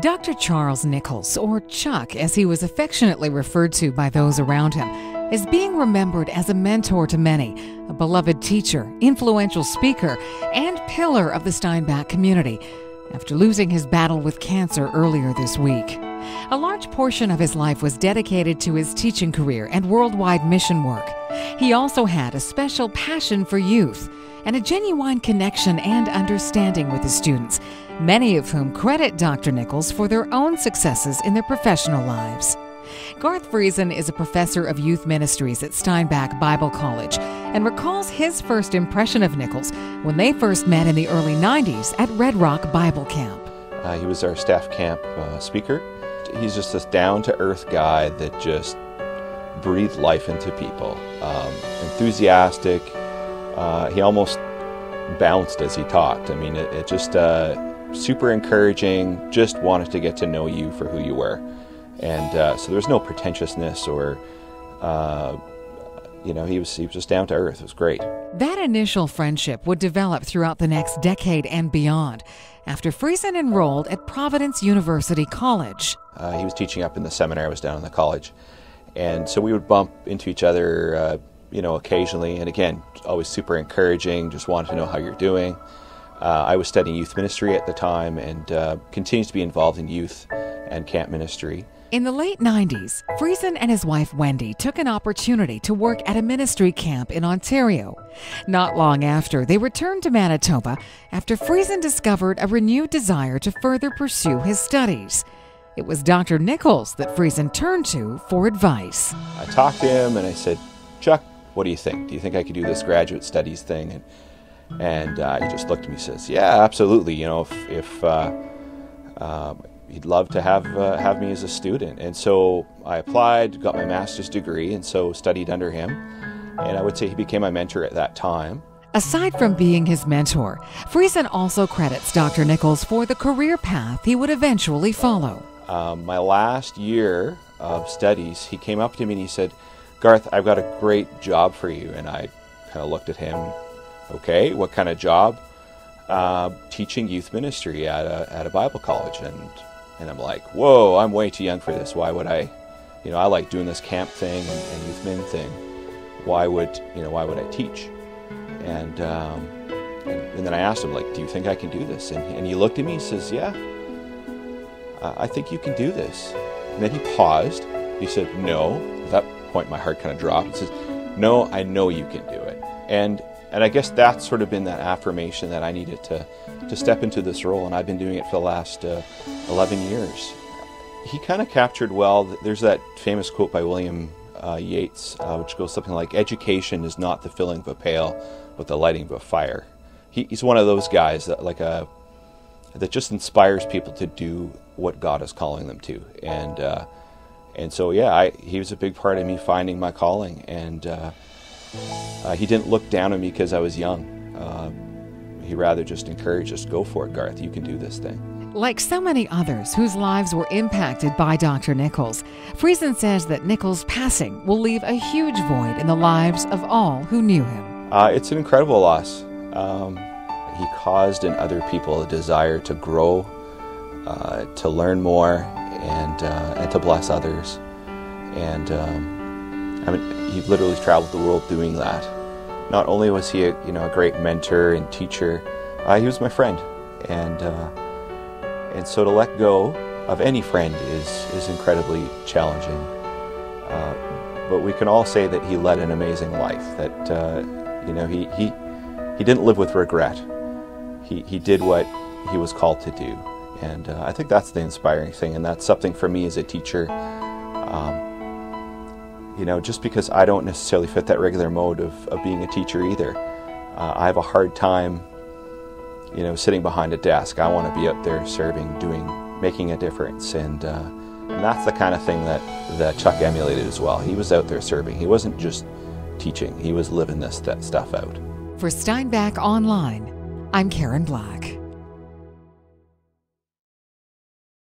Dr. Charles Nichols, or Chuck as he was affectionately referred to by those around him, is being remembered as a mentor to many, a beloved teacher, influential speaker, and pillar of the Steinbach community, after losing his battle with cancer earlier this week. A large portion of his life was dedicated to his teaching career and worldwide mission work. He also had a special passion for youth and a genuine connection and understanding with his students, many of whom credit Dr. Nichols for their own successes in their professional lives. Garth Friesen is a professor of youth ministries at Steinbach Bible College and recalls his first impression of Nichols when they first met in the early 90s at Red Rock Bible Camp. He was our staff camp speaker. He's just this down-to-earth guy that just breathed life into people. Enthusiastic. He almost bounced as he talked. I mean, it just super encouraging, just wanted to get to know you for who you were. And so there was no pretentiousness or, he was just down to earth. It was great. That initial friendship would develop throughout the next decade and beyond after Friesen enrolled at Providence University College. He was teaching up in the seminary. I was down in the college. And so we would bump into each other, occasionally. And again, always super encouraging, just wanted to know how you're doing. I was studying youth ministry at the time and continues to be involved in youth and camp ministry. In the late 90s, Friesen and his wife Wendy took an opportunity to work at a ministry camp in Ontario. Not long after, they returned to Manitoba after Friesen discovered a renewed desire to further pursue his studies. It was Dr. Nichols that Friesen turned to for advice. I talked to him and I said, "Chuck, what do you think? Do you think I could do this graduate studies thing?" And he just looked at me and says, "Yeah, absolutely. If he'd love to have me as a student." And so I applied, got my master's degree, and so studied under him. And I would say he became my mentor at that time. Aside from being his mentor, Friesen also credits Dr. Nichols for the career path he would eventually follow. My last year of studies, he came up to me and he said, "Garth, I've got a great job for you." And I kind of looked at him, "Okay, what kind of job?" "Teaching youth ministry at a Bible college." And I'm like, "Whoa, I'm way too young for this. Why would I, I like doing this camp thing and youth min thing. Why would I teach?" And then I asked him, like, "Do you think I can do this?" And he looked at me and says, "Yeah, I think you can do this." And then he paused. He said, "No." At that point, my heart kind of dropped. He says, "No, I know you can do it." And I guess that's sort of been that affirmation that I needed to step into this role, and I've been doing it for the last 11 years. He kind of captured well, there's that famous quote by William Yeats, which goes something like, "Education is not the filling of a pail, but the lighting of a fire." He's one of those guys that that just inspires people to do what God is calling them to. And so, yeah, he was a big part of me finding my calling, and he didn't look down on me because I was young. He rather just encouraged us, "Go for it, Garth, you can do this thing." Like so many others whose lives were impacted by Dr. Nichols, Friesen says that Nichols' passing will leave a huge void in the lives of all who knew him. It's an incredible loss. He caused in other people a desire to grow, to learn more, and to bless others. And he literally traveled the world doing that. Not only was he a great mentor and teacher, he was my friend. And so to let go of any friend is incredibly challenging. But we can all say that he led an amazing life, that he didn't live with regret. He did what he was called to do. And I think that's the inspiring thing, and that's something for me as a teacher. Just because I don't necessarily fit that regular mode of being a teacher either. I have a hard time, sitting behind a desk. I want to be out there serving, making a difference. And that's the kind of thing that Chuck emulated as well. He was out there serving. He wasn't just teaching. He was living that stuff out. For Steinbach Online, I'm Karen Black.